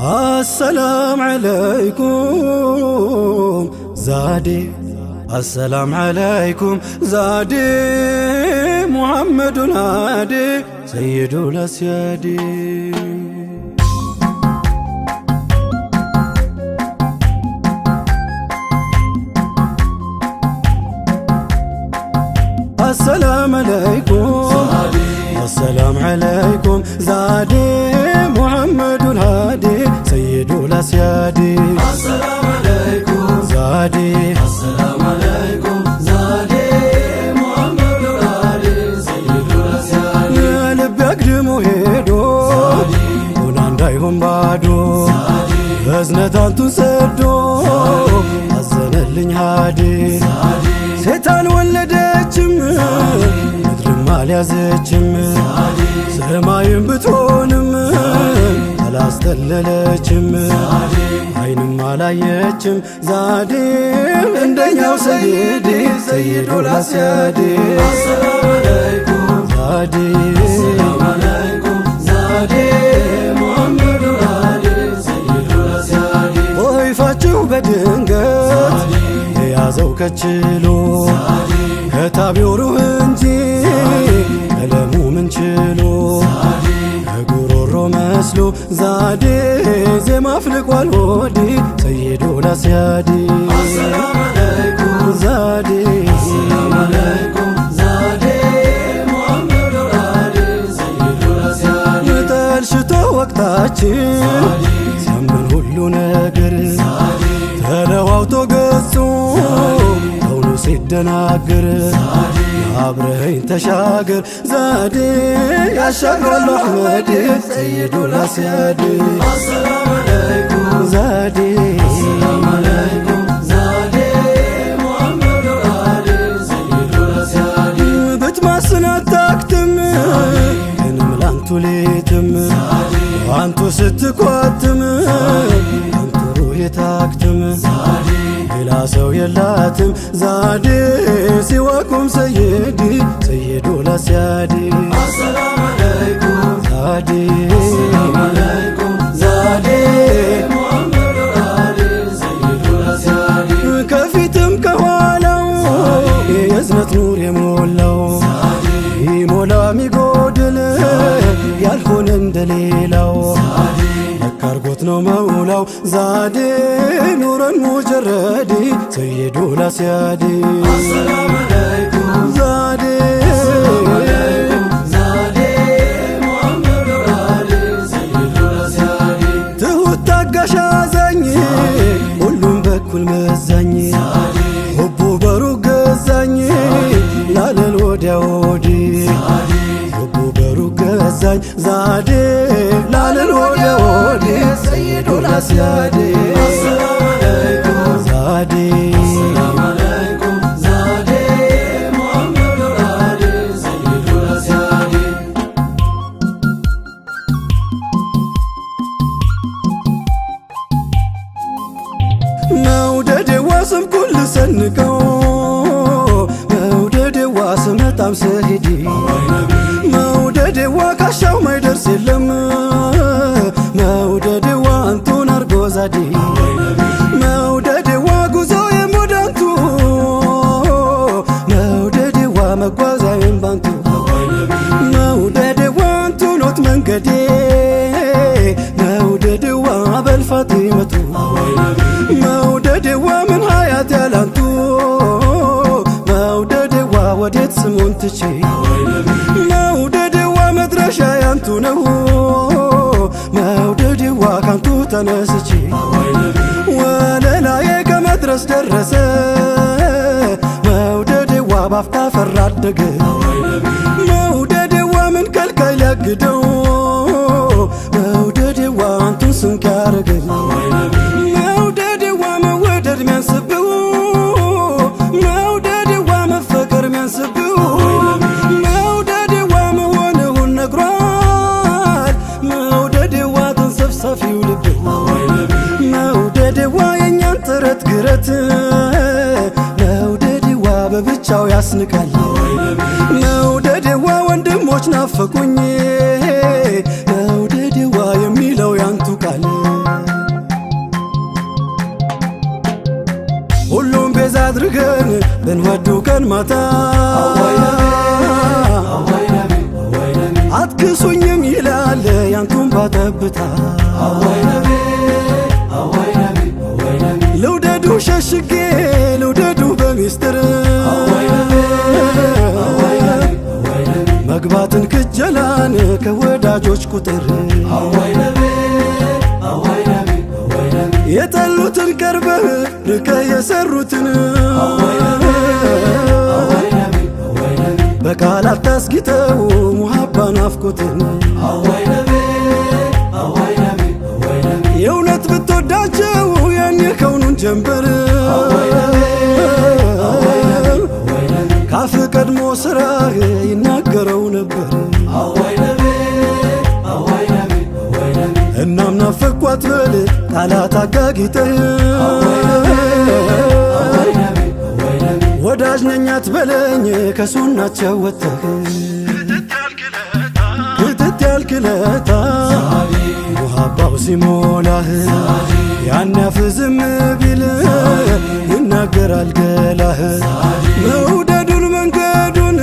السلام عليكم زادي السلام عليكم زادي محمد الهادي سيد الأسيادي السلام عليكم زادي السلام عليكم زادي محمد الهادي سيد الأسيادي السلام عليكم زادي السلام عليكم زادي محمد الهادي سيد الأسيادي يا لب يقدمو هيدو ولا እንዳይሆን ባዶ እዝነታንቱን ሰዶ አዘነልኝ ሃዲ ሴታን ወለደችም ምድርም አልያዘችም ሰማይም ብትሆንም አላስተለለችም አይንም አላየችም ዛዴ እንደኛው ሰይዲ ሰይዱል አስያዲ السلام عليكم ዛዴ السلام عليكم زادي محمد الهادي سيد الأسيادي ጦይፋችሁ በድንገት የያዘው ከችሎ ከታቢው ሩህ እንጂ ቀለሙ ምን ችሎ ከጉሮሮ መስሎ ዛዴ ዜማ አፍልቋል ሆዲ ሰይዱል አስያዲ السلام عليكم ዛዴ السلام عليكم زادي محمد الهادي سيد الأسيادي ጠልሽቶ ወቅታችን ሲያምን ሁሉ ነገር ተለዋውቶ ገጹ ከውኑ ሲደናገር አብረኸኝ ተሻገር ዛዴ ያሻግራል አሕመድ ሰይዱል አስያዲ السلام عليكم ዛዴ السلام عليكم زادي محمد الهادي سيد الأسيادي ብትማስን አታክትም እንም ላንቱ ሌትም አንቱ ስትኳትም አንቱ ሩህ የታክትም ሌላ ሰው የላትም ዛዴ ሲዋኩም ሰይዲ ሰይዱል አስያዲ السلام عليكم ዛዴ السلام عليكم زادي محمد الهادي سيد الأسيادي ከፊትም ከኋላው የእዝነት ኑር የሞላው ይሞላ ሚጎድል ያልሆነ እንደሌላው ለካርጎት ነው መውላው ዛዴ ኑረን ሙጀረዲ ሰይዱል አስያዲ السلام عليكم ዛዴ السلام عليكم زادي محمد الهادي سيد الأسيادي ትሁት ታጋሽ አዛኝ ሁሉም በኩል መዛኝ ሁቡ በሩቅ ገዛኝ ላለል ወዲያ ወዲህ ሁቡ በሩቅ ገዛኝ ዛዴ ላለል ወዲያ ወዲህ ሰይዱል አስያዲ السلام عليكم ዛዴ السلام عليكم زادي محمد الهادي سيد الأسيادي መውደዴዋ ስም ኩል ሰንቀው መውደዴዋ ስመጣም ሰሂዲ መውደዴዋ ካሻው ማይደርስ የለም መውደዴዋ አንቱን አርጎ ዛዴ መውደዴዋ ጉዞ የሞዳንቱ መውደዴዋ መጓዛዬን ባንቱ መውደዴዋ አንቱኖት መንገዴ መውደዴዋ በልፋጢመቱ መውደዴዋ ምን ሀያት ያላንቱ መውደዴዋ ወዴት ስሙን ትቼ መውደዴዋ መድረሻ ያንቱ ነው መውደዴዋ ካንቱ ተነስቼ ወለላዬ ከመድረስ ደረሰ መውደዴዋ ባፍታ ፈራ አደገ መውደዴዋ ምን ከልካይ ሊያግደው መውደዴዋ አንቱን ስንቅ ያረገኝ መውደዴዋ መወደድ ሚያንስብው መውደዴዋ መፈቀር ሚያንስብው መውደዴዋ መሆንሁን ነግሯል መውደዴዋ ተንሰፍሳፊው ልብ መውደዴዋ የእኛን ጥረት ግረት መውደዴዋ በብቻው ያስንቃል መውደዴዋ ወንድሞች ናፍ ናፈቁኝ መውደዴዋ የሚለው ያንቱ ቃል ሁሉም ቤዛ አድርገን ብንወዱ ቀን ማታ አትክሱኝም ይላል ያንቱን ባጠብታ ልውደዱ ሸሽጌ ልውደዱ በሚስጥር መግባትን ክጀላን ከወዳጆች ቁጥር የጠሉትን ቀርበህ ርቀህ የሰሩትን በቃላት ታስጊተው ሙሃባ ናፍቆትን የእውነት ብትወዳቸው ያኔ ከውኑን ጀንበር ካፍ ቀድሞ ስራህ ይናገረው ነበር እናም ናፈኳት በል ቃላት አጋጊተህ ወዳጅ ነኛት በለኝ ከሱናቸው ወጥተህ ክትት ያልክለታ ሙሃባው ሲሞላህ ያን ያፍ ዝም ቢል ይናገራል ገላህ መውደዱን መንገዱን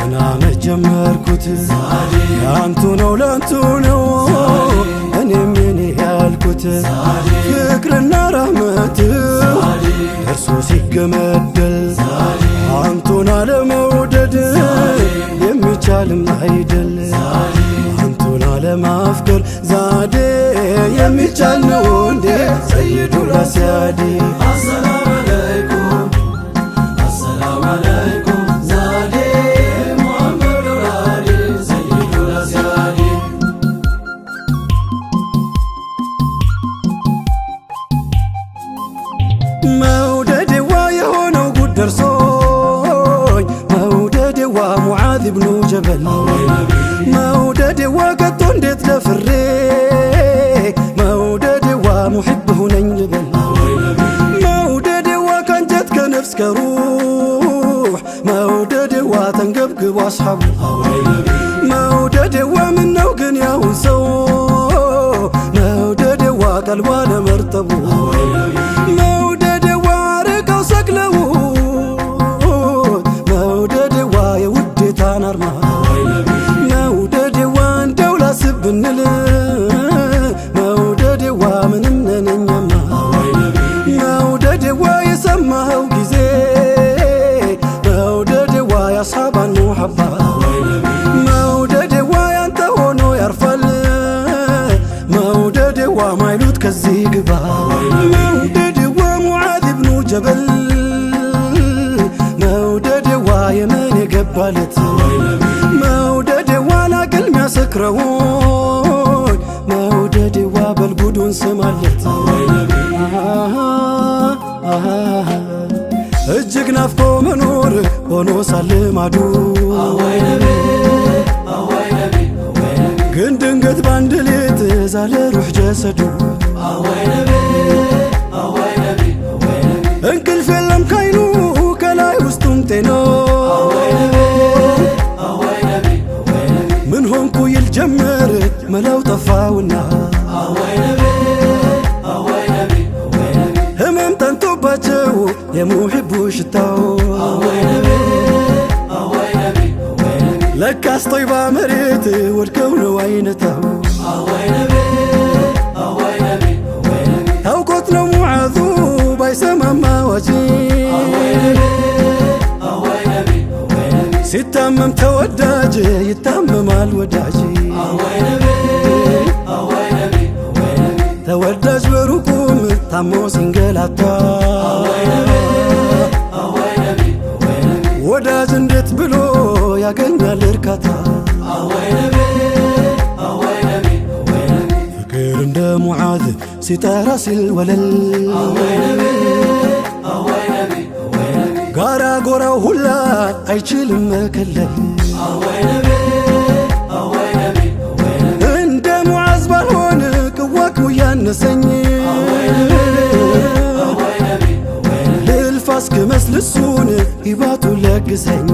እና መጀመርኩት ያንቱ ነው ላንቱ ነው እኔም የኔ ያልኩት ፍቅርና ራህመት እርሱ ሲገመደል አንቱን አለመውደድ የሚቻልም አይደል አንቱን አለማፍቀር ዛዴ የሚቻል ነው እንዴ ሰይዱ ራስያዴ አሰላሙ አለይኩም አሰላሙ አለይኩም ዛዴ ሙሐመድ ወላዲ ሰይዱ ራስያዴ መውደዴዋ የሆነው ጉድ ደርሶኝ መውደዴዋ ሙዓዝ ብኑ ጀበል መውደዴዋ ከቶ እንዴት ደፍሬ መውደዴዋ ሙሕብ ሁነኝ ልበል መውደዴዋ ከንጀት ከነፍስ ከሩሕ መውደዴዋ ተንገብግቦ አስሓቡ መውደዴዋ ምነው ግን ያሁን ሰው መውደዴዋ ቀልቧ ለመርጠቡ መውደዴዋ ርቀው ሰቅለው መውደዴዋ የውዴታን አርማ መውደዴዋ እንደው ላስብ ብንል መውደዴዋ ምንም ነነኛማ መውደዴዋ የሰማኸው ጊዜ መውደዴዋ ያሳባን ሙሐባ መውደዴዋ ያንተ ሆኖ ያርፋል መውደዴዋ ማይሉት ከዚህ ግባ መውደዴዋ ሙዓዝ ብኑ ጀበል መውደዴዋ የመን የገባለት መውደዴዋ ላቅል ሚያሰክረውን መውደዴዋ በልጉዱን ስማለት እጅግ ናፍቆ መኖር ሆኖ ሳልማዱ ግን ድንገት ባንድ ሌት ዛለ ሩሕ ጀሰዱ እንቅልፍ የለም ካይኑ ከላይ ውስጡም ጤኖ ምን ሆንኩ ይል ጀመር መላው ጠፋውና ህመም ጠንቶባቸው የሙሕቡ ሽታው ለካስ ጦይባ መሬት ወድቀው ነው አይነታው ታውቆት ነው ሙዓዙ ባይሰማማ ዋጂ ሲታመም ተወዳጅ ይታመማል ወዳጅ ተወዳጅ በሩቁም ታሞ ሲንገላታ ወዳጅ እንዴት ብሎ ያገኛል እርካታ ፍቅር እንደ ሙዓዝ ሲጠራ ሲል ወለል ጋራ ጎራው ሁላ አይችልም መከለል እንደ ሙዓዝ ባልሆን ቅዋክ ያነሰኝ ልልፋ እስክመስል እሱን ሂባቱ ለግሰኝ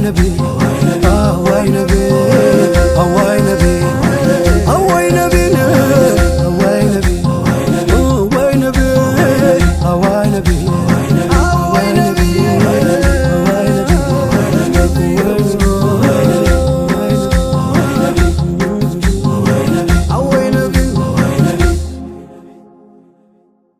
ነቢይ